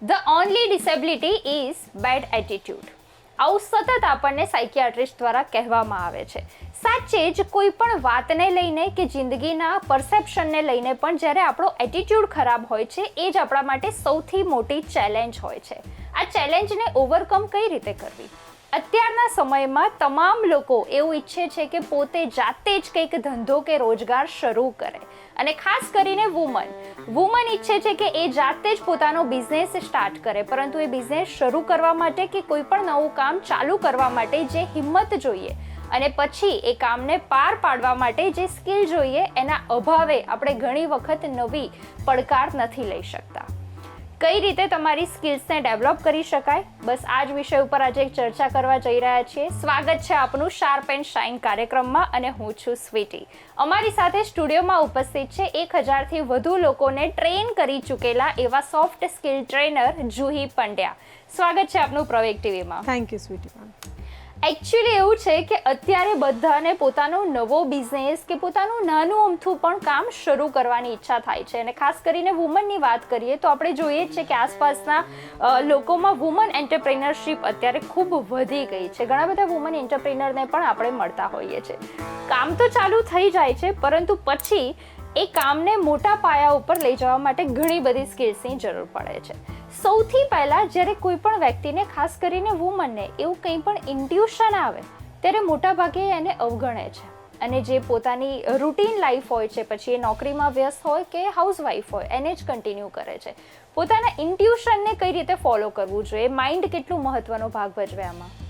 The only disability is bad attitude. આવું સતત આપણને સાયકિયાટ્રિસ્ટ દ્વારા કહેવામાં આવે છે. સાચે જ કોઈ પણ વાતને લઈને કે જિંદગીના પરસેપ્શનને લઈને પણ જ્યારે આપણો એટીટ્યૂડ ખરાબ હોય છે એ જ આપણા માટે સૌથી મોટી ચેલેન્જ હોય છે. આ ચેલેન્જને ઓવરકમ કઈ રીતે કરવી? અત્યારના સમયમાં તમામ લોકો એવું ઈચ્છે છે કે પોતે જાતે જ કંઈક ધંધો કે રોજગાર શરૂ કરે, અને ખાસ કરીને વુમન ઈચ્છે છે કે એ જાતે જ પોતાનો બિઝનેસ સ્ટાર્ટ કરે, પરંતુ એ બિઝનેસ શરૂ કરવા માટે કે કોઈ પણ નવું કામ ચાલુ કરવા માટે જે હિંમત જોઈએ અને પછી એ કામને પાર પાડવા માટે જે સ્કિલ જોઈએ એના અભાવે આપણે ઘણી વખત નવી પડકાર નથી લઈ શકતા. કઈ રીતે તમારી સ્કિલ્સને ડેવલપ કરી શકાય, બસ આ જ વિષય ઉપર આજે એક ચર્ચા કરવા જઈ રહ્યા છીએ. સ્વાગત છે આપનું શાર્પ એન્ડ શાઇન કાર્યક્રમમાં, અને હું છું સ્વીટી. અમારી સાથે સ્ટુડિયોમાં ઉપસ્થિત છે 1000થી વધુ લોકોને ટ્રેન કરી ચૂકેલા એવા soft skill trainer Juhi Pandya. સ્વાગત છે આપનું પ્રવેગ ટીવીમાં. Thank you Sweety ma'am. Actually એવું છે કે અત્યારે બધાને પોતાનો નવો બિઝનેસ કે પોતાનું નાનું અમથું પણ કામ શરૂ કરવાની ઈચ્છા થાય છે, અને ખાસ કરીને વુમનની વાત કરીએ તો આપણે જોઈએ જ છે કે આસપાસના લોકોમાં વુમન એન્ટરપ્રેનરશિપ અત્યારે ખૂબ વધી ગઈ છે. ઘણા બધા વુમન એન્ટરપ્રેનરને પણ આપણે મળતા હોઈએ છીએ. કામ તો ચાલુ થઈ જાય છે, પરંતુ પછી એ કામને મોટા પાયા ઉપર લઈ જવા માટે ઘણી બધી સ્કિલ્સની જરૂર પડે છે. સૌથી પહેલાં જ્યારે કોઈ પણ વ્યક્તિને, ખાસ કરીને વુમનને, એવું કંઈ પણ ઇન્ટ્યુશન આવે ત્યારે મોટાભાગે એને અવગણે છે, અને જે પોતાની રૂટીન લાઈફ હોય છે, પછી એ નોકરીમાં વ્યસ્ત હોય કે હાઉસવાઈફ હોય, એને જ કન્ટિન્યુ કરે છે. પોતાના ઇન્ટ્યુશનને કઈ રીતે ફોલો કરવું જોઈએ? માઇન્ડ કેટલું મહત્વનો ભાગ ભજવે આમાં?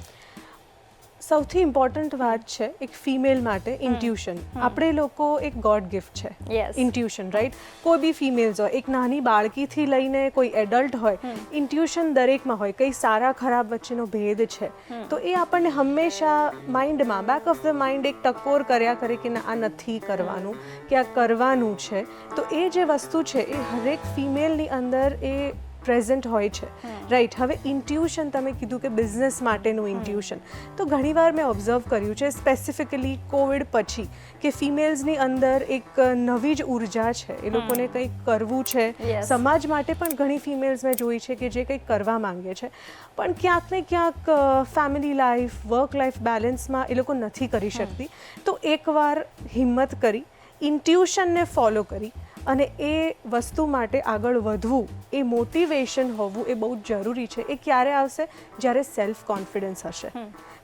સૌથી ઇમ્પોર્ટન્ટ વાત છે એક ફિમેલ માટે ઇન્ટ્યુશન. આપણે લોકો એક ગોડ ગિફ્ટ છે ઇન્ટ્યુશન, રાઈટ? કોઈ બી ફિમેલ્સ હોય, એક નાની બાળકીથી લઈને કોઈ એડલ્ટ હોય, ઇન્ટ્યુશન દરેકમાં હોય. કંઈ સારા ખરાબ વચ્ચેનો ભેદ છે તો એ આપણને હંમેશા માઇન્ડમાં, બેક ઓફ ધ માઇન્ડ એક ટકોર કર્યા કરે કે ના, આ નથી કરવાનું કે આ કરવાનું છે. તો એ જે વસ્તુ છે એ હરેક ફિમેલની અંદર એ પ્રેઝન્ટ હોય છે, રાઈટ? હવે ઇન્ટ્યુશન, તમે કીધું કે બિઝનેસ માટેનું ઇન્ટ્યુશન, તો ઘણીવાર મેં ઓબ્ઝર્વ કર્યું છે સ્પેસિફિકલી કોવિડ પછી કે ફિમેલ્સની અંદર એક નવી જ ઉર્જા છે. એ લોકોને કંઈક કરવું છે સમાજ માટે, પણ ઘણી ફિમેલ્સ મેં જોઈ છે કે જે કંઈક કરવા માંગે છે, પણ ક્યાંક ને ક્યાંક ફેમિલી લાઈફ, વર્ક લાઈફ બેલેન્સમાં એ લોકો નથી કરી શકતી. તો એકવાર હિંમત કરી, ઇન્ટ્યુશનને ફોલો કરી અને એ વસ્તુ માટે આગળ વધવું, એ મોટિવેશન હોવું એ બહુ જ જરૂરી છે. એ ક્યારે આવશે? જ્યારે સેલ્ફ કોન્ફિડન્સ હશે,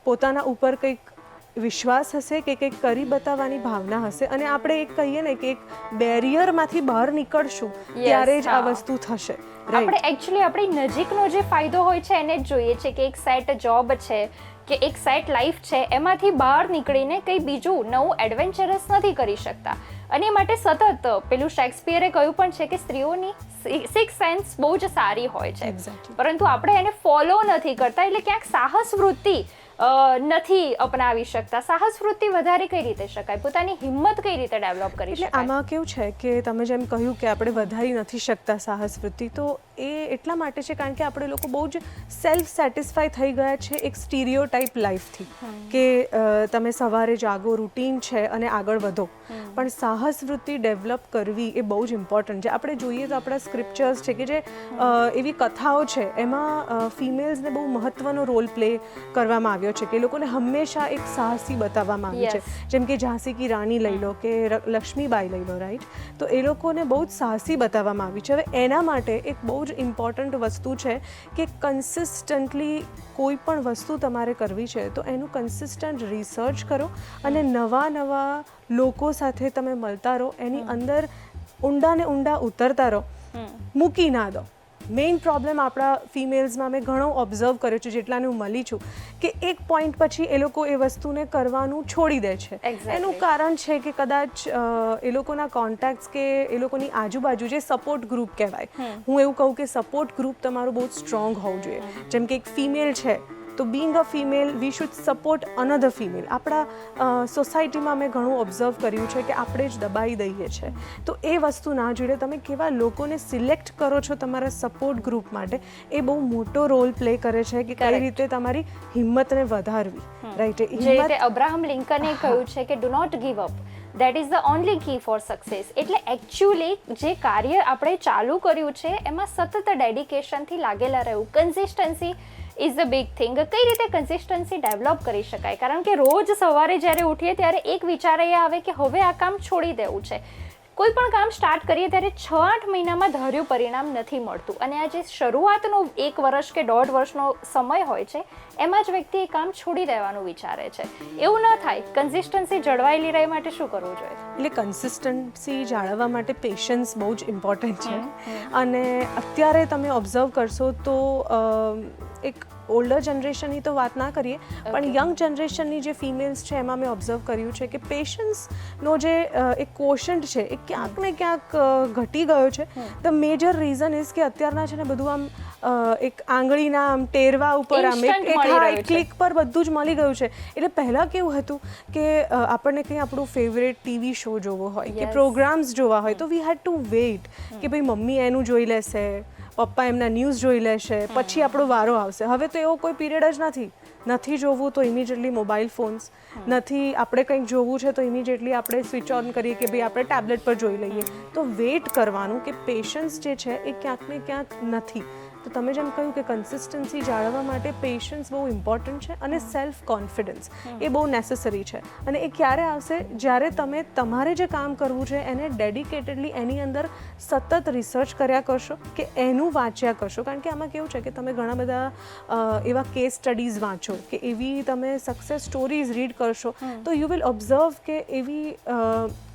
પોતાના ઉપર કંઈક વિશ્વાસ હશે કે કંઈક કરી બતાવવાની ભાવના હશે, અને આપણે એક કહીએ ને કે એક બેરિયરમાંથી બહાર નીકળશું ત્યારે જ આ વસ્તુ થશે. આપણે એકચ્યુઅલી આપણી નજીકનો જે ફાયદો હોય છે એને જ જોઈએ છે કે એક સેટ જોબ છે કે એક સેટ લાઈફ છે, એમાંથી બહાર નીકળીને કંઈ બીજું નવું એડવેન્ચરસ નથી કરી શકતા. અને એ માટે સતત પેલું શેક્સપિયરે કહ્યું પણ છે કે સ્ત્રીઓની સિક્સ સેન્સ બહુ જ સારી હોય છે, પરંતુ આપણે એને ફોલો નથી કરતા, એટલે ક્યાંક સાહસ વૃત્તિ નથી અપનાવી શકતા. સાહસ વૃત્તિ વધારે કઈ રીતે શકાય? પોતાની હિંમત કઈ રીતે ડેવલપ કરી શકાય? આમાં કેવું છે કે તમે જેમ કહ્યું કે આપણે વધારી નથી શકતા સાહસ વૃત્તિ, તો એ એટલા માટે છે કારણ કે આપણે લોકો બહુ જ સેલ્ફ સેટિસ્ફાય થઈ ગયા છે એક સ્ટીરિયોટાઇપ લાઈફથી, કે તમે સવારે જાગો, રૂટીન છે અને આગળ વધો. પણ સાહસ વૃત્તિ ડેવલપ કરવી એ બહુ જ ઇમ્પોર્ટન્ટ છે. આપણે જોઈએ તો આપણા સ્ક્રિપ્ચર્સ છે કે જે એવી કથાઓ છે એમાં ફિમેલ્સને બહુ મહત્વનો રોલ પ્લે કરવામાં આવ્યો છે, કે એ લોકોને હંમેશા એક સાહસી બતાવવામાં આવ્યું છે. જેમ કે ઝાંસી કી રાણી લઈ લો કે લક્ષ્મીબાઈ લઈ લો, રાઈટ? તો એ લોકોને બહુ જ સાહસી બતાવવામાં આવ્યું છે. હવે એના માટે એક બહુ જ ઇમ્પોર્ટન્ટ વસ્તુ છે કે કન્સિસ્ટન્ટલી કોઈ પણ વસ્તુ તમારે કરવી છે તો એનું કન્સિસ્ટન્ટ રિસર્ચ કરો, અને નવા લોકો સાથે તમે મળતા રહો, એની અંદર ઊંડા ને ઊંડા ઉતરતા રહો, મૂકી ના દો. મેઇન પ્રોબ્લેમ આપણા ફિમેલ્સમાં મેં ઘણો ઓબ્ઝર્વ કર્યો છે, જેટલાને હું મળી છું, કે એક પોઈન્ટ પછી એ લોકો એ વસ્તુને કરવાનું છોડી દે છે. એનું કારણ છે કે કદાચ એ લોકોના કોન્ટેક્ટ્સ કે એ લોકોની આજુબાજુ જે સપોર્ટ ગ્રુપ કહેવાય, હું એવું કહું કે સપોર્ટ ગ્રુપ તમારું બહુ સ્ટ્રોંગ હોવું જોઈએ. જેમ કે એક ફિમેલ છે તો being a female we should support another female. આપણા સોસાયટીમાં મેં ઘણું ઓબ્ઝર્વ કર્યું છે કે આપણે જ દબાઈ દઈએ છીએ, તો એ વસ્તુ ના જોઈએ. તમે કેવા લોકોને સિલેક્ટ કરો છો તમારા સપોર્ટ ગ્રુપ માટે, એ બહુ મોટો રોલ પ્લે કરે છે કે કઈ રીતે તમારી હિંમતને વધારવી, રાઈટ? જે રીતે અબ્રાહમ લિંકને કહ્યું છે કે do not give up. That is the only key for success. એટલે એકચ્યુઅલી જે કાર્ય આપણે ચાલુ કર્યું છે એમાં સતત ડેડિકેશનથી લાગેલા રહેવું, consistency is the big thing. કઈ રીતે કન્સિસ્ટન્સી ડેવલપ કરી શકાય? કારણ કે રોજ સવારે જ્યારે ઉઠીએ ત્યારે એક વિચાર એ આવે કે હવે આ કામ છોડી દેવું છે. કોઈ પણ કામ સ્ટાર્ટ કરીએ ત્યારે 6-8 મહિનામાં ધાર્યું પરિણામ નથી મળતું, અને આ જે શરૂઆતનો 1 વર્ષ કે 1.5 વર્ષનો સમય હોય છે એમાં જ વ્યક્તિ એ કામ છોડી દેવાનું વિચારે છે. એવું ન થાય. કન્સિસ્ટન્સી જળવાયેલી રહે માટે શું કરવું જોઈએ? એટલે કન્સિસ્ટન્સી જાળવવા માટે પેશન્સ બહુ જ ઇમ્પોર્ટન્ટ છે. અને અત્યારે તમે ઓબ્ઝર્વ કરશો તો એક ઓલ્ડર જનરેશનની તો વાત ના કરીએ, પણ યંગ જનરેશનની જે ફિમેલ્સ છે એમાં મેં ઓબ્ઝર્વ કર્યું છે કે પેશન્સનો જે એક કોશન્ટ છે એ ક્યાંક ને ક્યાંક ઘટી ગયો છે. ધ મેજર રીઝન ઇઝ કે અત્યારના છે ને બધું આમ એક આંગળીના આમ ટેરવા ઉપર આમ એક ક્લિક પર બધું જ મળી ગયું છે. એટલે પહેલાં કેવું હતું કે આપણને કંઈ આપણું ફેવરેટ ટીવી શો જોવો હોય કે પ્રોગ્રામ્સ જોવા હોય તો વી હેડ ટુ વેઇટ કે ભાઈ મમ્મી એનું જોઈ લેશે, પપ્પા એમના ન્યૂઝ જોઈ લેશે, પછી આપણો વારો આવશે. હવે તો એવો કોઈ પીરિયડ જ નથી જોવું તો ઇમિડિયેટલી મોબાઈલ ફોન્સ, નથી આપણે કંઈક જોવું છે તો ઇમિડિયેટલી આપણે સ્વિચ ઓન કરીએ કે ભાઈ આપણે ટેબ્લેટ પર જોઈ લઈએ. તો વેઇટ કરવાનું કે પેશન્સ જે છે એ ક્યાંક ને ક્યાંક નથી. તો તમે જેમ કહ્યું કે કન્સિસ્ટન્સી જાળવવા માટે પેશન્સ બહુ ઇમ્પોર્ટન્ટ છે, અને સેલ્ફ કોન્ફિડન્સ એ બહુ નેસેસરી છે. અને એ ક્યારે આવશે? જ્યારે તમે તમારે જે કામ કરવું છે એને ડેડિકેટેડલી એની અંદર સતત રિસર્ચ કર્યા કરશો, કે એનું વાંચ્યા કરશો. કારણ કે આમાં કેવું છે કે તમે ઘણા બધા એવા કેસ સ્ટડીઝ વાંચો કે એવી તમે સક્સેસ સ્ટોરીઝ રીડ કરશો તો યુ વિલ ઓબ્ઝર્વ કે એવી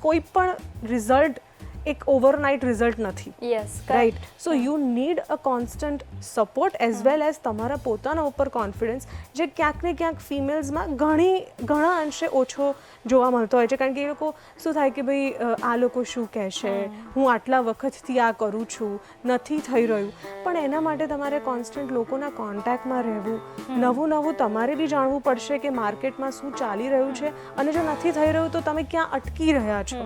કોઈ પણ રિઝલ્ટ એક ઓવરનાઇટ રિઝલ્ટ નથી. Right. So you need a constant support as well as તમારા પોતાના ઉપર કોન્ફિડન્સ, જે ક્યાંક ને ક્યાંક ફિમેલ્સમાં ઘણા અંશે ઓછો જોવા મળતો હોય છે. કારણ કે એ લોકો શું થાય કે ભાઈ આ લોકો શું કહેશે, હું આટલા વખતથી આ કરું છું, નથી થઈ રહ્યું. પણ એના માટે તમારે કોન્સ્ટન્ટ લોકોના કોન્ટેક્ટમાં રહેવું, નવું તમારે બી જાણવું પડશે કે માર્કેટમાં શું ચાલી રહ્યું છે, અને જો નથી થઈ રહ્યું તો તમે ક્યાં અટકી રહ્યા છો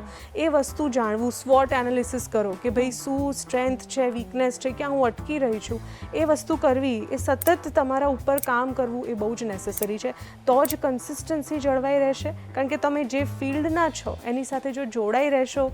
એ વસ્તુ જાણવું. સ્વોટ એનાલિસિસ કરો કે ભાઈ શું સ્ટ્રેન્થ છે, વીકનેસ છે, ક્યાં હું અટકી રહી છું, એ વસ્તુ કરવી, એ સતત તમારા ઉપર કામ કરવું એ બહુ જ નેસેસરી છે. તો જ કન્સિસ્ટન્સી જળવાઈ રહેશે. કારણ કે તમે જે ફિલ્ડના છો એની સાથે જો જોડાઈ રહેશો,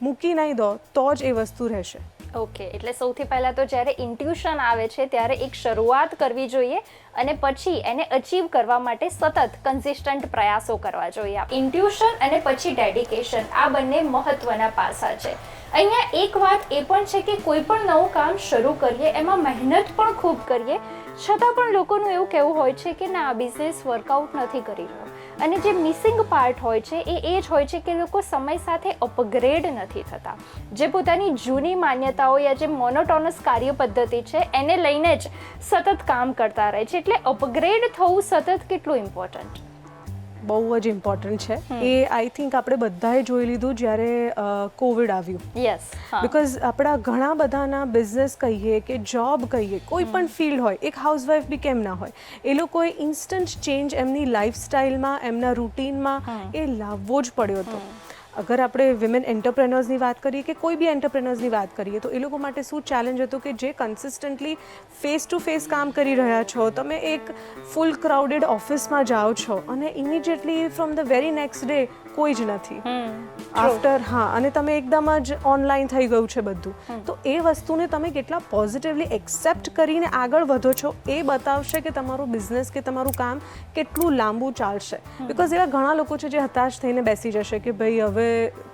મૂકી નહીં દો, તો જ એ વસ્તુ રહેશે. ઓકે. એટલે સૌથી પહેલાં તો જ્યારે ઇન્ટ્યુશન આવે છે ત્યારે એક શરૂઆત કરવી જોઈએ, અને પછી એને અચીવ કરવા માટે સતત કન્સિસ્ટન્ટ પ્રયાસો કરવા જોઈએ. ઇન્ટ્યુશન અને પછી ડેડિકેશન, આ બંને મહત્વના પાસા છે. અહીંયા એક વાત એ પણ છે કે કોઈ પણ નવું કામ શરૂ કરીએ એમાં મહેનત પણ ખૂબ કરીએ, છતાં પણ લોકોનું એવું કહેવું હોય છે કે ના, બિઝનેસ વર્કઆઉટ નથી કરી રહ્યો. અને જે મિસિંગ પાર્ટ હોય છે એ જ હોય છે કે લોકો સમય સાથે અપગ્રેડ નથી થતા. જે પોતાની જૂની માન્યતાઓ યા જે મોનોટોનસ કાર્ય પદ્ધતિ છે એને લઈને જ સતત કામ કરતા રહે છે. એટલે અપગ્રેડ થવું સતત કેટલું ઇમ્પોર્ટન્ટ? બહુ જ ઇમ્પોર્ટન્ટ છે. એ આઈ થિંક આપણે બધાએ જોઈ લીધું જ્યારે કોવિડ આવ્યું. યસ. બિકોઝ આપણા ઘણા બધાના બિઝનેસ કહીએ કે જોબ કહીએ, કોઈ પણ ફિલ્ડ હોય, એક હાઉસવાઈફ બી કેમ ના હોય, એ લોકોએ ઇન્સ્ટન્ટ ચેન્જ એમની લાઈફસ્ટાઈલમાં, એમના રૂટીનમાં એ લાવવો જ પડ્યો હતો. અગર આપણે વિમેન એન્ટરપ્રેનર્સની વાત કરીએ કે કોઈ બી એન્ટરપ્રેનર્સની વાત કરીએ તો એ લોકો માટે શું ચેલેન્જ હતું કે જે કન્સિસ્ટન્ટલી ફેસ ટુ ફેસ કામ કરી રહ્યા છો, તમે એક ફૂલ ક્રાઉડેડ ઓફિસમાં જાઓ છો અને immediately from the very next day કોઈ જ નથી આફ્ટર, અને તમે એકદમ જ ઓનલાઈન થઈ ગયું છે બધું. તો એ વસ્તુને તમે કેટલા પોઝિટિવલી એક્સેપ્ટ કરીને આગળ વધો છો એ બતાવશે કે તમારું બિઝનેસ કે તમારું કામ કેટલું લાંબુ ચાલશે. બિકોઝ એવા ઘણા લોકો છે જે હતાશ થઈને બેસી જશે કે ભાઈ હવે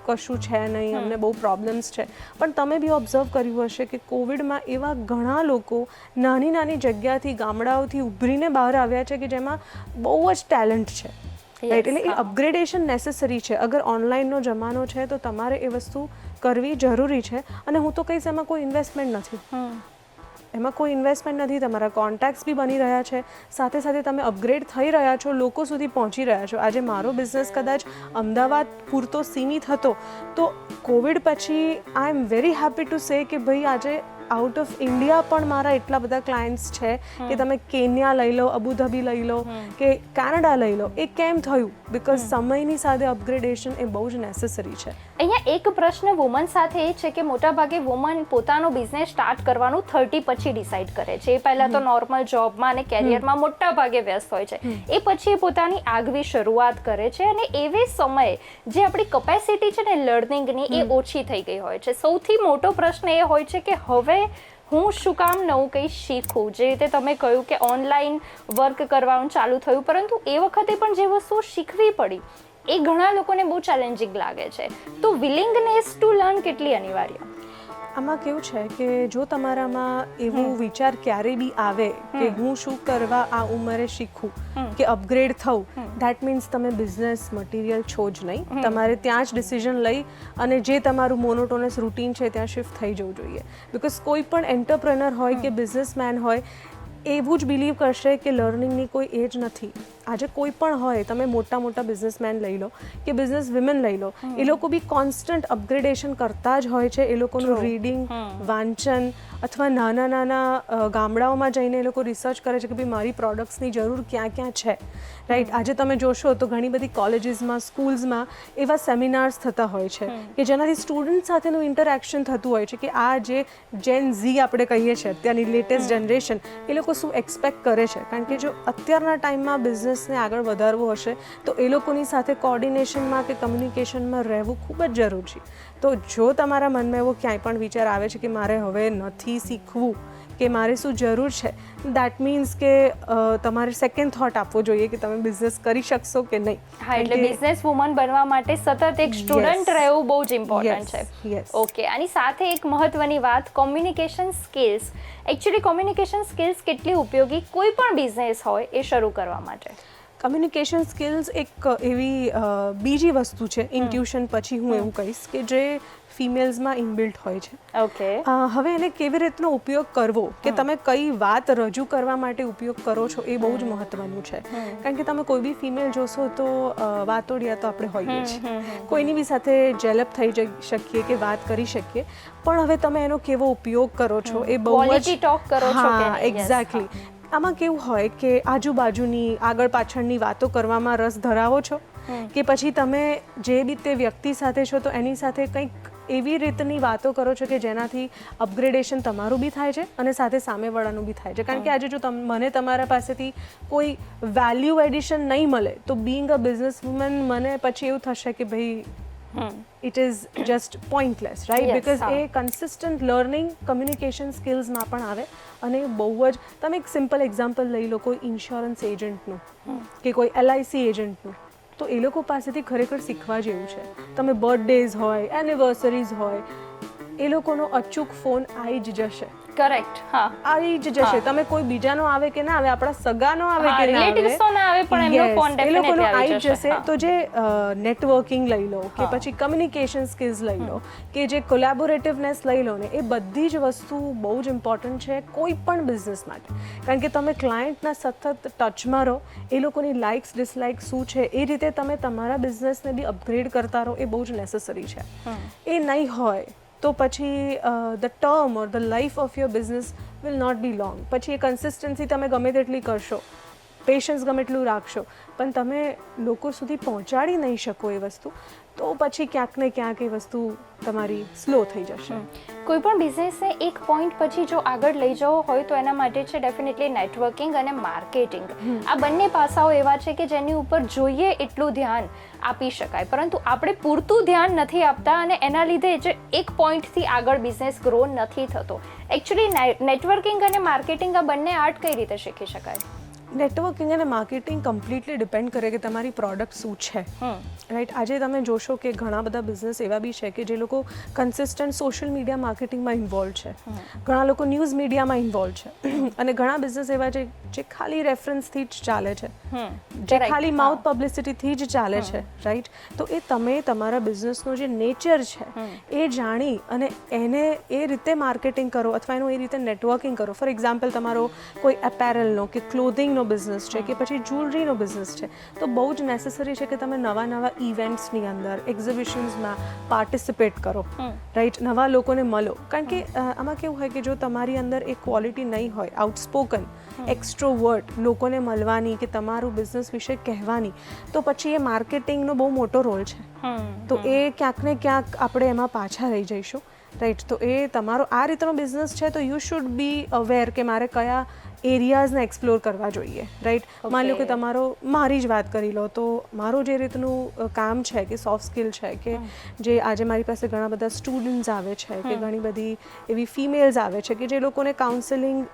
કશું છે નહીં, અમને બહુ પ્રોબ્લેમ્સ છે. પણ તમે બી ઓબ્ઝર્વ કર્યું હશે કે કોવિડમાં એવા ઘણા લોકો નાની જગ્યાથી, ગામડાઓથી ઉભરીને બહાર આવ્યા છે કે જેમાં બહુ જ ટેલેન્ટ છે. રાઈટ. એટલે એ અપગ્રેડેશન નેસેસરી છે. અગર ઓનલાઈનનો જમાનો છે તો તમારે એ વસ્તુ કરવી જરૂરી છે. અને હું તો કહીશ એમાં કોઈ ઇન્વેસ્ટમેન્ટ નથી. તમારા કોન્ટેક્ટ્સ બી બની રહ્યા છે, સાથે સાથે તમે અપગ્રેડ થઈ રહ્યા છો, લોકો સુધી પહોંચી રહ્યા છો. આજે મારો બિઝનેસ કદાચ અમદાવાદ પૂરતો સીમિત હતો, તો કોવિડ પછી I am very happy to say કે ભાઈ આજે આઉટ ઓફ ઇન્ડિયા પણ મારા એટલા બધા ક્લાયન્ટ્સ છે કે તમે કેન્યા લઈ લો, અબુધાબી લઈ લો કે કેનેડા લઈ લો. એ કેમ થયું? બિકોઝ સમયની સાથે અપગ્રેડેશન એ બહુ જ નેસેસરી છે. અહીંયા એક પ્રશ્ન વુમન સાથે એ છે કે મોટાભાગે વુમન પોતાનો બિઝનેસ સ્ટાર્ટ કરવાનું 30 પછી ડિસાઈડ કરે છે. એ પહેલાં તો નોર્મલ જોબમાં અને કેરિયરમાં મોટા ભાગે વ્યસ્ત હોય છે. એ પછી એ પોતાની આગવી શરૂઆત કરે છે અને એવે સમયે જે આપણી કેપેસિટી છે ને લર્નિંગની એ ઓછી થઈ ગઈ હોય છે. સૌથી મોટો પ્રશ્ન એ હોય છે કે હવે હું શું કામ નવું કંઈ શીખું? જે રીતે તમે કહ્યું કે ઓનલાઈન વર્ક કરવાનું ચાલુ થયું, પરંતુ એ વખતે પણ જે વસ્તુઓ શીખવી પડી એ ઘણા લોકોને બહુ ચેલેન્જિંગ લાગે છે. તો વિલિંગનેસ ટુ લર્ન કેટલી અનિવાર્ય? આમાં કેવું છે કે જો તમારામાં એવું વિચાર ક્યારે બી આવે કે હું શું કરવા આ ઉંમરે શીખું કે અપગ્રેડ થવું, દેટ મીન્સ તમે બિઝનેસ મટીરિયલ છો જ નહીં. તમારે ત્યાં જ ડિસિઝન લઈ અને જે તમારું મોનોટોનસ રૂટીન છે ત્યાં શિફ્ટ થઈ જવું જોઈએ. બિકોઝ કોઈ પણ એન્ટરપ્રેનર હોય કે બિઝનેસમેન હોય એવું જ બિલીવ કરશે કે લર્નિંગની કોઈ એજ નથી. આજે કોઈ પણ હોય, તમે મોટા બિઝનેસમેન લઈ લો કે બિઝનેસ વિમેન લઈ લો, એ લોકો બી કોન્સ્ટન્ટ અપગ્રેડેશન કરતા જ હોય છે. એ લોકોનું રીડિંગ, વાંચન અથવા નાના ગામડાઓમાં જઈને એ લોકો રિસર્ચ કરે છે કે ભાઈ મારી પ્રોડક્ટ્સની જરૂર ક્યાં ક્યાં છે. રાઈટ, આજે તમે જોશો તો ઘણી બધી કોલેજીસમાં, સ્કૂલ્સમાં એવા સેમિનાર્સ થતા હોય છે કે જેનાથી સ્ટુડન્ટ સાથેનું ઇન્ટરેક્શન થતું હોય છે કે આ જે જેન ઝી આપણે કહીએ છીએ, અત્યારની લેટેસ્ટ જનરેશન, એ લોકો શું એક્સપેક્ટ કરે છે. કારણ કે જો અત્યારના ટાઈમમાં બિઝનેસને આગળ વધારવો હશે તો એ લોકોની સાથે કોર્ડિનેશનમાં કે કમ્યુનિકેશનમાં રહેવું ખૂબ જ જરૂરી છે. તો જો તમારા મનમાં એવો ક્યાંય પણ વિચાર આવે છે કે મારે હવે નથી શીખવું કે મારે શું જરૂર છે, દેટ મીન્સ કે તમારે સેકન્ડ થોટ આપવો જોઈએ કે તમે બિઝનેસ કરી શકશો કે નહીં. હા, એટલે બિઝનેસ વુમન બનવા માટે સતત એક સ્ટુડન્ટ રહેવું બહુ જ ઇમ્પોર્ટન્ટ છે. ઓકે, આની સાથે એક મહત્વની વાત, communication skills. Actually communication skills કેટલી ઉપયોગી કોઈ પણ બિઝનેસ હોય એ શરૂ કરવા માટે? કમ્યુનિકેશન સ્કિલ્સ એક એવી બીજી વસ્તુ છે ઇન્ટ્યુશન પછી હું એવું કહીશ કે જે ફિમેલ્સમાં ઇનબિલ્ટ હોય છે. ઓકે, હવે એને કેવી રીતનો ઉપયોગ કરવો કે તમે કઈ વાત રજૂ કરવા માટે ઉપયોગ કરો છો એ બહુ જ મહત્વનું છે. કારણ કે તમે કોઈ બી ફિમેલ જોશો તો વાતોડિયા તો આપણે હોઈએ છીએ, કોઈની બી સાથે જેલપ થઈ જઈ શકીએ કે વાત કરી શકીએ, પણ હવે તમે એનો કેવો ઉપયોગ કરો છો એ બહુ જ ક્વોલિટી ટોક કરો છો કે નહીં? એક્ઝેક્ટલી. આમાં કેવું હોય કે આજુબાજુની આગળ પાછળની વાતો કરવામાં રસ ધરાવો છો કે પછી તમે જે બી તે વ્યક્તિ સાથે છો તો એની સાથે કંઈક એવી રીતની વાતો કરો છો કે જેનાથી અપગ્રેડેશન તમારું બી થાય છે અને સાથે સામેવાળાનું બી થાય છે. કારણ કે આજે જો મને તમારા પાસેથી કોઈ વેલ્યુ એડિશન નહીં મળે તો બિંગ અ બિઝનેસ વુમન મને પછી એવું થશે કે ભાઈ it is just pointless, right? Because a consistent learning communication સ્કિલ્સમાં પણ આવે અને બહુ જ. તમે એક સિમ્પલ એક્ઝામ્પલ લઈ લો કોઈ ઇન્સ્યોરન્સ એજન્ટનું કે કોઈ LIC એજન્ટનું, તો એ લોકો પાસેથી ખરેખર શીખવા જેવું છે. તમે બર્થડેઝ હોય, એનિવર્સરીઝ હોય, એ લોકોનો અચૂક ફોન આવી જ જશે. કરેક્ટ, હા, આવી જ જશે. તમે કોઈ બીજાનો આવે કે ના આવે, આપણા સગાનો આવે કે ના રિલેટિવ્સ તો ના આવે પણ એમનો ફોન આવે, એ લોકોનો ડેફિનેટલી આવી જ જશે. તો જે નેટવર્કિંગ લઈ લો કે પછી કમ્યુનિકેશન સ્કિલ્સ લઈ લો કે જે કોલેબોરેટિવનેસ લઈ લો ને, એ બધી જ વસ્તુ બહુ જ ઇમ્પોર્ટન્ટ છે કોઈ પણ બિઝનેસ માટે. કારણ કે તમે ક્લાયન્ટના સતત ટચમાં રહો, એ લોકોની લાઇક્સ ડિસલાઇક્સ શું છે એ રીતે તમે તમારા બિઝનેસને બી અપગ્રેડ કરતા રહો, એ બહુ જ નેસેસરી છે. એ નહીં હોય તો પછી the term or the life of your business will not be long. પછી એ કન્સિસ્ટન્સી તમે ગમે તેટલી કરશો, પેશન્સ ગમે એટલું રાખશો, પણ તમે લોકો સુધી પહોંચાડી નહીં શકો એ વસ્તુ, તો પછી ક્યાંક ને ક્યાંક એ વસ્તુ તમારી સ્લો થઈ જશે. કોઈ પણ બિઝનેસને એક પોઈન્ટ પછી જો આગળ લઈ જવો હોય તો એના માટે છે ડેફિનેટલી નેટવર્કિંગ અને માર્કેટિંગ. આ બંને પાસાઓ એવા છે કે જેની ઉપર જોઈએ એટલું ધ્યાન આપી શકાય, પરંતુ આપણે પૂરતું ધ્યાન નથી આપતા અને એના લીધે જે એક પોઈન્ટથી આગળ બિઝનેસ ગ્રો નથી થતો. એકચ્યુઅલી નેટવર્કિંગ અને માર્કેટિંગ આ બંને આર્ટ કઈ રીતે શીખી શકાય? નેટવર્કિંગ અને માર્કેટિંગ કમ્પ્લીટલી ડિપેન્ડ કરે કે તમારી પ્રોડક્ટ શું છે, રાઈટ? આજે તમે જોશો કે ઘણા બધા બિઝનેસ એવા બી છે કે જે લોકો કન્સિસ્ટન્ટ સોશિયલ મીડિયા માર્કેટિંગમાં ઇન્વોલ્વ છે, ઘણા લોકો ન્યૂઝ મીડિયામાં ઇન્વોલ્વ છે અને ઘણા બિઝનેસ એવા છે જે ખાલી રેફરન્સથી જ ચાલે છે, જે ખાલી માઉથ પબ્લિસિટીથી જ ચાલે છે, રાઈટ? તો એ તમે તમારા બિઝનેસનો જે નેચર છે એ જાણી અને એને એ રીતે માર્કેટિંગ કરો અથવા એનું એ રીતે નેટવર્કિંગ કરો. ફોર એક્ઝામ્પલ, તમારો કોઈ એપેરલનો કે ક્લોધિંગનો બિઝનેસ છે કે પછી જ્વેલરીનો બિઝનેસ છે, તો બહુ જ નેસેસરી છે કે તમે નવા ઇવેન્ટ્સની અંદર એક્ઝિબિશન્સમાં પાર્ટિસિપેટ કરો, રાઈટ, નવા લોકોને મળો. કારણ કે આમાં કેવું હોય કે જો તમારી અંદર એ ક્વોલિટી નહીં હોય, આઉટસ્પોકન, એક્સ્ટ્રોવર્ટ, લોકોને મળવાની કે તમારું બિઝનેસ વિશે કહેવાની, તો પછી એ માર્કેટિંગનો બહુ મોટો રોલ છે. તો એ ક્યાંક ને ક્યાંક આપણે એમાં પાછા રહી જઈશું, રાઈટ. તો એ તમારો આ રીતનો બિઝનેસ છે તો યુ શુડ બી અવેર કે મારે કયા એરિયાઝને એક્સપ્લોર કરવા જોઈએ, રાઈટ. માની લો કે મારી જ વાત કરી લો તો મારું જે રીતનું કામ છે કે સોફ્ટ સ્કિલ છે કે જે આજે મારી પાસે ઘણા બધા સ્ટુડન્ટ્સ આવે છે કે ઘણી બધી એવી ફિમેલ્સ આવે છે કે જે લોકોને counselling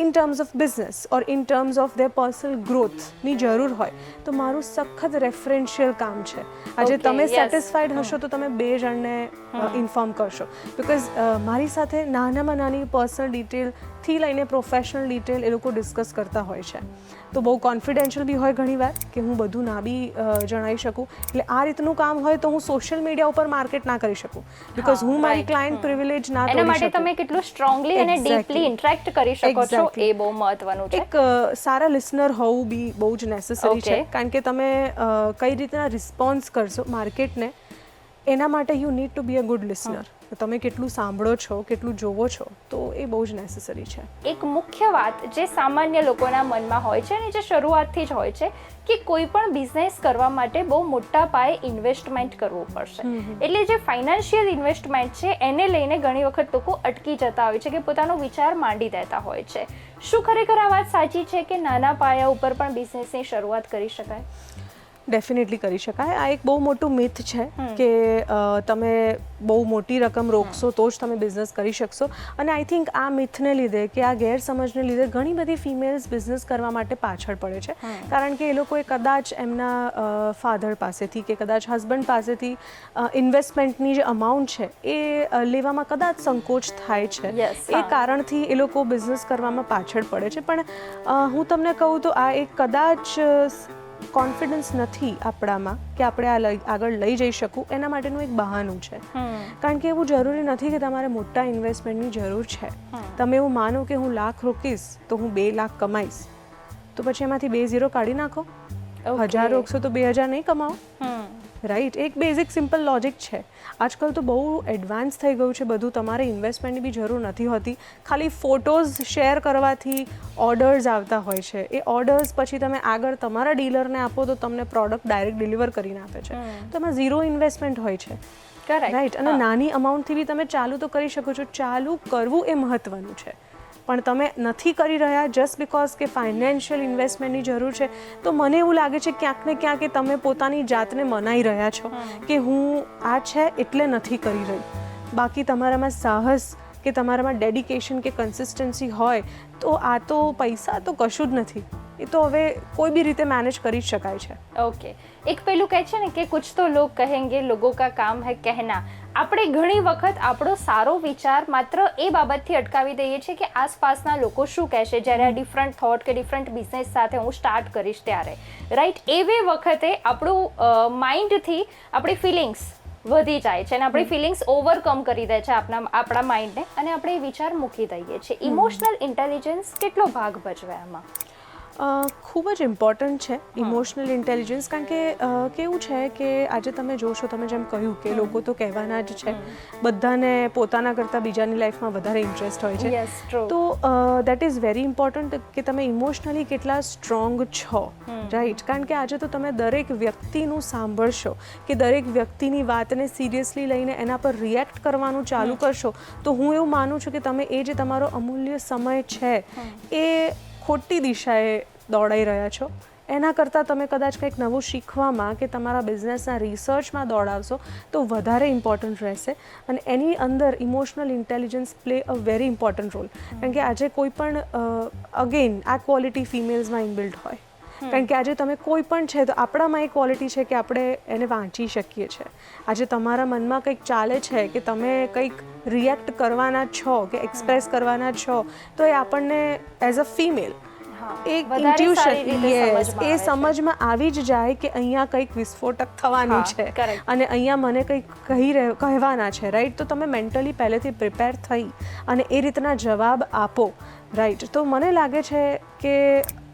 in terms of business or in terms of their personal ગ્રોથની જરૂર હોય, તો મારું સખત રેફરન્શિયલ કામ છે. આજે તમે સેટિસ્ફાઈડ હશો તો તમે 2 જણને ઇન્ફોર્મ કરશો, બિકોઝ મારી સાથે નાનામાં નાની પર્સનલ ડિટેલથી લઈને પ્રોફેશનલ ડિટેલ એ લોકો ડિસ્કસ કરતા હોય છે. તો બહુ કોન્ફિડેન્શિયલ બી હોય ઘણીવાર કે હું બધું ના બી જણાવી શકું. એટલે આ રીતનું કામ હોય તો હું સોશિયલ મીડિયા ઉપર માર્કેટ ના કરી શકું, બિકોઝ હું મારી ક્લાયન્ટ પ્રિવિલેજ ના તોડી શકું. એના માટે તમે કેટલું સ્ટ્રોંગલી અને ડીપલી ઇન્ટરેક્ટ કરી શકો છો એ બહુ મહત્વનું છે. એક સારા લિસનર હોવું બી બહુ જ નેસેસરી છે, કારણ કે તમે કઈ રીતના રિસ્પોન્સ કરશો માર્કેટને, એના માટે you need to be a good listener. તમે કેટલું સાંભળો છો, કેટલું જોવો છો, તો એ બહુ જ નેસેસરી છે. એક મુખ્ય વાત જે સામાન્ય લોકોના મનમાં હોય છે અને જે શરૂઆતથી જ હોય છે કે કોઈ પણ બિઝનેસ કરવા માટે બહુ મોટા પાયે ઇન્વેસ્ટમેન્ટ કરવું પડશે. એટલે જે ફાઇનાન્શિયલ ઇન્વેસ્ટમેન્ટ છે એને લઈને ઘણી વખત લોકો અટકી જતા હોય છે કે પોતાનો વિચાર માંડી દેતા હોય છે. શું ખરેખર આ વાત સાચી છે કે નાના પાયા ઉપર પણ બિઝનેસની શરૂઆત કરી શકાય? ડેફિનેટલી કરી શકાય. આ એક બહુ મોટું મિથ છે કે તમે બહુ મોટી રકમ રોકશો તો જ તમે બિઝનેસ કરી શકશો. અને આઈ થિંક આ મિથને લીધે કે આ ગેરસમજને લીધે ઘણી બધી ફિમેલ્સ બિઝનેસ કરવા માટે પાછળ પડે છે, કારણ કે એ લોકોએ કદાચ એમના ફાધર પાસેથી કે કદાચ હસબન્ડ પાસેથી ઇન્વેસ્ટમેન્ટની જે અમાઉન્ટ છે એ લેવામાં કદાચ સંકોચ થાય છે. એ કારણથી એ લોકો બિઝનેસ કરવામાં પાછળ પડે છે. પણ હું તમને કહું તો આ એક કદાચ કોન્ફિડન્સ નથી આપણામાં કે આપણે આ આગળ લઈ જઈ શકું, એના માટેનું એક બહાનું છે. કારણ કે એવું જરૂરી નથી કે તમારે મોટા ઇન્વેસ્ટમેન્ટની જરૂર છે. તમે એવું માનો કે હું લાખ રોકીશ તો હું 2 લાખ કમાઈશ, તો પછી એમાંથી 2 ઝીરો કાઢી નાખો. 1000 રોકશો તો 2000 નહીં કમાઓ, રાઈટ. એક બેઝિક સિમ્પલ લોજિક છે. આજકાલ તો બહુ એડવાન્સ થઈ ગયું છે બધું. તમારે ઇન્વેસ્ટમેન્ટની બી જરૂર નથી હોતી. ખાલી ફોટોઝ શેર કરવાથી ઓર્ડર્સ આવતા હોય છે. એ ઓર્ડર્સ પછી તમે આગળ તમારા ડીલરને આપો તો તમને પ્રોડક્ટ ડાયરેક્ટ ડિલિવર કરીને આપે છે. તો એમાં ઝીરો ઇન્વેસ્ટમેન્ટ હોય છે, રાઈટ. અને નાની અમાઉન્ટથી બી તમે ચાલુ તો કરી શકો છો. ચાલુ કરવું એ મહત્વનું છે. પણ તમે નથી કરી રહ્યા જસ્ટ બિકોઝ કે ફાઇનાન્શિયલ ઇન્વેસ્ટમેન્ટની જરૂર છે, તો મને એવું લાગે છે ક્યાંક ને ક્યાંક કે તમે પોતાની જાતને મનાઈ રહ્યા છો કે હું આ છે એટલે નથી કરી રહી. બાકી તમારામાં સાહસ કે તમારામાં ડેડિકેશન કે કન્સિસ્ટન્સી હોય તો આ તો પૈસા તો કશું જ નથી. એ તો હવે કોઈ બી રીતે મેનેજ કરી શકાય છે. ઓકે. એક પેલું કહે છે ને કે કુછ તો લોગ કહેંગે, લોગો કા કામ હૈ કહેના. આપણે ઘણી વખત આપણો સારો વિચાર માત્ર એ બાબતથી અટકાવી દઈએ છીએ કે આસપાસના લોકો શું કહેશે જ્યારે આ ડિફરન્ટ થોટ કે ડિફરન્ટ બિઝનેસ સાથે હું સ્ટાર્ટ કરીશ ત્યારે, રાઈટ. એવી વખતે આપણું માઇન્ડથી આપણી ફિલિંગ્સ વધી જાય છે અને આપણી ફિલિંગ્સ ઓવરકમ કરી દે છે આપણા માઇન્ડને અને આપણે એ વિચાર મૂકી દઈએ છીએ. ઇમોશનલ ઇન્ટેલિજન્સ કેટલો ભાગ ભજવે આમાં? ખૂબ જ ઇમ્પોર્ટન્ટ છે ઇમોશનલ ઇન્ટેલિજન્સ. કારણ કે કેવું છે કે આજે તમે જોશો, તમે જેમ કહ્યું કે લોકો તો કહેવાના જ છે, બધાને પોતાના કરતાં બીજાની લાઈફમાં વધારે ઇન્ટરેસ્ટ હોય છે. તો દેટ ઇઝ વેરી ઇમ્પોર્ટન્ટ કે તમે ઇમોશનલી કેટલા સ્ટ્રોંગ છો, રાઈટ. કારણ કે આજે તો તમે દરેક વ્યક્તિનું સાંભળશો કે દરેક વ્યક્તિની વાતને સિરિયસલી લઈને એના પર રિએક્ટ કરવાનું ચાલુ કરશો તો હું એવું માનું છું કે તમે એ જે તમારો અમૂલ્ય સમય છે એ ખોટી દિશાએ દોડાઈ રહ્યા છો. એના કરતાં તમે કદાચ કંઈક નવું શીખવામાં કે તમારા બિઝનેસના રિસર્ચમાં દોડાવશો તો વધારે ઇમ્પોર્ટન્ટ રહેશે. અને એની અંદર emotional intelligence play a very important role. કારણ કે આજે કોઈ પણ અગેન આ ક્વોલિટી ફિમેલ્સમાં ઇનબિલ્ટ હોય. કારણ કે આજે તમે કોઈ પણ છે તો આપણામાં એ ક્વોલિટી છે કે આપણે એને વાંચી શકીએ છીએ. આજે તમારા મનમાં કંઈક ચાલે છે કે તમે કંઈક રિએક્ટ કરવાના છો કે એક્સપ્રેસ કરવાના છો, તો એ આપણને એઝ અ ફિમેલ એક ઇન્ટ્યુશન, યસ, એ સમજમાં આવી જ જાય કે અહીંયા કંઈક વિસ્ફોટક થવાનું છે અને અહીંયા મને કંઈક કહેવાના છે, રાઈટ. તો તમે મેન્ટલી પહેલેથી પ્રિપેર થઈ અને એ રીતના જવાબ આપો, રાઈટ. તો મને લાગે છે કે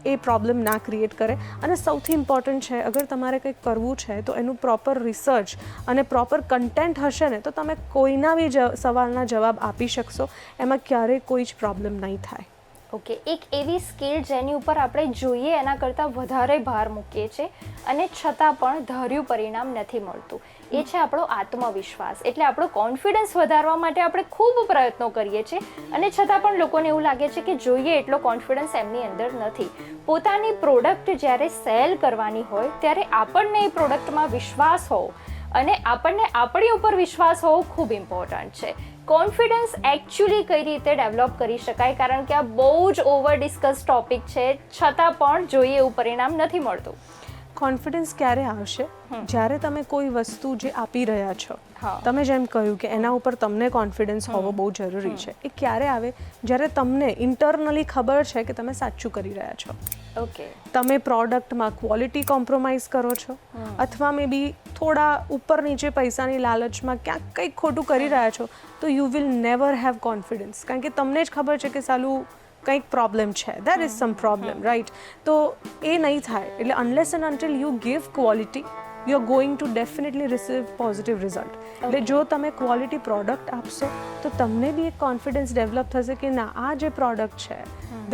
એ પ્રોબ્લેમ ના ક્રિએટ કરે. અને સૌથી ઇમ્પોર્ટન્ટ છે, અગર તમારે કંઈક કરવું છે તો એનું પ્રોપર રિસર્ચ અને પ્રોપર કન્ટેન્ટ હશે ને તો તમે કોઈના બી સવાલના જવાબ આપી શકશો. એમાં ક્યારેય કોઈ જ પ્રોબ્લેમ નહીં થાય. ઓકે, એક એવી સ્કિલ જેની ઉપર આપણે જોઈએ એના કરતાં વધારે ભાર મૂકીએ છીએ અને છતાં પણ ધાર્યું પરિણામ નથી મળતું, એ છે આપણો આત્મવિશ્વાસ. એટલે આપણો કોન્ફિડન્સ વધારવા માટે આપણે ખૂબ પ્રયત્નો કરીએ છીએ અને છતાં પણ લોકોને એવું લાગે છે કે જોઈએ એટલો કોન્ફિડન્સ એમની અંદર નથી. પોતાની પ્રોડક્ટ જ્યારે સેલ કરવાની હોય ત્યારે આપણને એ પ્રોડક્ટમાં વિશ્વાસ હોવો અને આપણને આપણી ઉપર વિશ્વાસ હોવો ખૂબ ઇમ્પોર્ટન્ટ છે. કોન્ફિડન્સ એકચ્યુઅલી કઈ રીતે ડેવલપ કરી શકાય, કારણ કે આ બહુ જ ઓવર ડિસ્કસ ટોપિક છે, છતાં પણ જોઈએ એવું પરિણામ નથી મળતું. કોન્ફિડન્સ ક્યારે આવશે? જ્યારે તમે કોઈ વસ્તુ જે આપી રહ્યા છો, હા. તમે જેમ કહ્યું કે એના ઉપર તમને કોન્ફિડન્સ હોવો બહુ જરૂરી છે. એ ક્યારે આવે? જ્યારે તમને ઇન્ટરનલી ખબર છે કે તમે સાચું કરી રહ્યા છો. ઓકે, તમે પ્રોડક્ટમાં ક્વોલિટી કોમ્પ્રોમાઇઝ કરો છો અથવા મે બી થોડા ઉપર નીચે પૈસાની લાલચમાં ક્યાંક કંઈક ખોટું કરી રહ્યા છો, તો you will never have confidence. કારણ કે તમને જ ખબર છે કે સાલું કંઈક પ્રોબ્લેમ છે, there is sum problem, right? તો એ નહીં થાય. એટલે unless and until you give quality, you are going to definitely receive positive result. એટલે જો તમે ક્વોલિટી પ્રોડક્ટ આપશો તો તમને બી એક કોન્ફિડન્સ ડેવલપ થશે કે ના, આ જે પ્રોડક્ટ છે,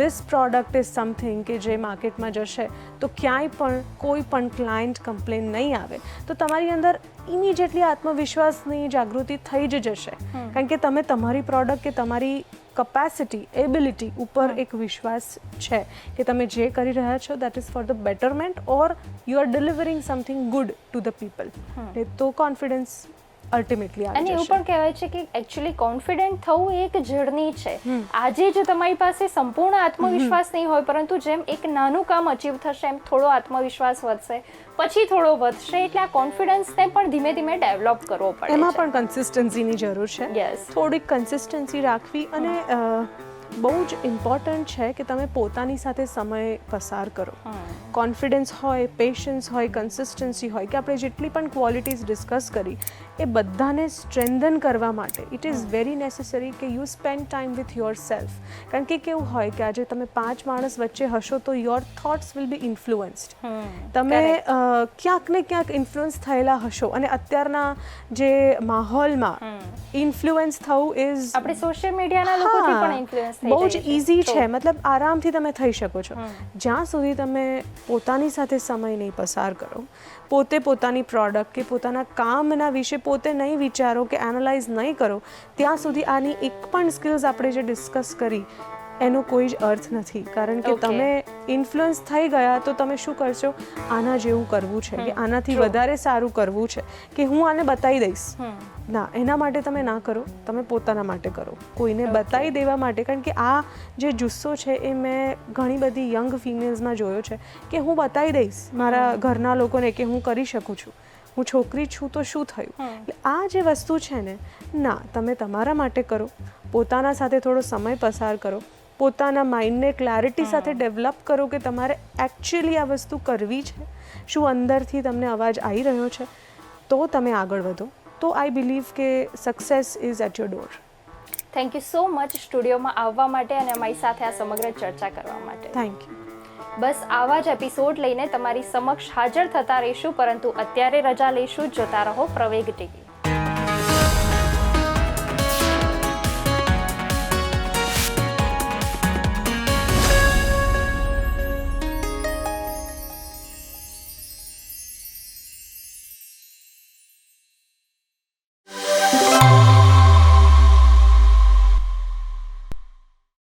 ધીસ પ્રોડક્ટ ઇઝ સમથિંગ કે જે માર્કેટમાં જશે તો ક્યાંય પણ કોઈ પણ ક્લાયન્ટ કમ્પ્લેન નહીં આવે. તો તમારી અંદર ઇમિડિયેટલી આત્મવિશ્વાસની જાગૃતિ થઈ જ જશે. કારણ કે તમે તમારી પ્રોડક્ટ કે તમારી કપેસિટી, એબિલિટી ઉપર એક વિશ્વાસ છે કે તમે જે કરી રહ્યા છો that is for the betterment or you are delivering something good to the people. તો કોન્ફિડન્સ અલ્ટિમેટલી આવે. અને એવું પણ કહેવાય છે કે એકચ્યુઅલી કોન્ફિડન્ટ થવું એ એક જર્ની છે. આજે જ તમારી પાસે સંપૂર્ણ આત્મવિશ્વાસ નહીં હોય, પરંતુ જેમ એક નાનું કામ અચીવ થશે એમ થોડો આત્મવિશ્વાસ વધશે, પછી થોડો વધશે. એટલે આ કોન્ફિડન્સને પણ ધીમે ધીમે ડેવલપ કરવો પડે. એમાં પણ કન્સિસ્ટન્સીની જરૂર છે. યસ, થોડીક કન્સિસ્ટન્સી રાખવી. અને બહુ જ ઇમ્પોર્ટન્ટ છે કે તમે પોતાની સાથે સમય પસાર કરો. કોન્ફિડન્સ હોય, પેશન્સ હોય, કન્સિસ્ટન્સી હોય, કે આપણે જેટલી પણ ક્વોલિટીઝ ડિસ્કસ કરી એ બધાને સ્ટ્રેન્થન કરવા માટે ઇટ ઇઝ વેરી નેસેસરી કે you spend time with your self. કારણ કે કેવું હોય કે આજે તમે 5 માણસ વચ્ચે હશો તો યોર થોટ્સ વિલ બી ઇન્ફ્લુઅન્સ્ડ. તમે ક્યાંક ને ક્યાંક ઇન્ફ્લુઅન્સ થયેલા હશો. અને અત્યારના જે માહોલમાં ઇન્ફ્લુઅન્સ થવું ઇઝ, આપણે સોશિયલ મીડિયાના લોકોથી પણ ઇન્ફ્લુઅન્સ થઈ બહુ જ ઇઝી છે. મતલબ આરામથી તમે થઈ શકો છો. જ્યાં સુધી તમે પોતાની સાથે સમય નહીં પસાર કરો, પોતે પોતાની પ્રોડક્ટ કે પોતાના કામના વિશે પોતે નહીં વિચારો કે એનાલાઇઝ નહીં કરો, ત્યાં સુધી આની એક પણ સ્કિલ્સ આપણે જે ડિસ્કસ કરી એનો કોઈ જ અર્થ નથી. કારણ કે તમે ઇન્ફ્લુઅન્સ થઈ ગયા તો તમે શું કરશો? આના જેવું કરવું છે કે આનાથી વધારે સારું કરવું છે કે હું આને બતાવી દઈશ. ના, એના માટે તમે ના કરો, તમે પોતાના માટે કરો, કોઈને બતાવી દેવા માટે. કારણ કે આ જે જુસ્સો છે એ મેં ઘણી બધી યંગ ફિમેલ્સમાં જોયો છે કે હું બતાવી દઈશ મારા ઘરના લોકોને કે હું કરી શકું છું, હું છોકરી છું તો શું થયું. એટલે આ જે વસ્તુ છે ને, ના, તમે તમારા માટે કરો, પોતાના સાથે થોડો સમય પસાર કરો, પોતાના માઇન્ડને ક્લેરિટી સાથે ડેવલપ કરો કે તમારે એકચ્યુઅલી આ વસ્તુ કરવી છે, શું અંદરથી તમને અવાજ આવી રહ્યો છે, તો તમે આગળ વધો. તો આઈ બિલીવ કે success is at your door. Thank you so much સ્ટુડિયોમાં આવવા માટે અને અમારી સાથે આ સમગ્ર ચર્ચા કરવા માટે. Thank you. બસ આવા જ એપિસોડ લઈને તમારી સમક્ષ હાજર થતા રહીશું, પરંતુ અત્યારે રજા લઈશું. જોતા રહો પ્રવેગ ટીવી.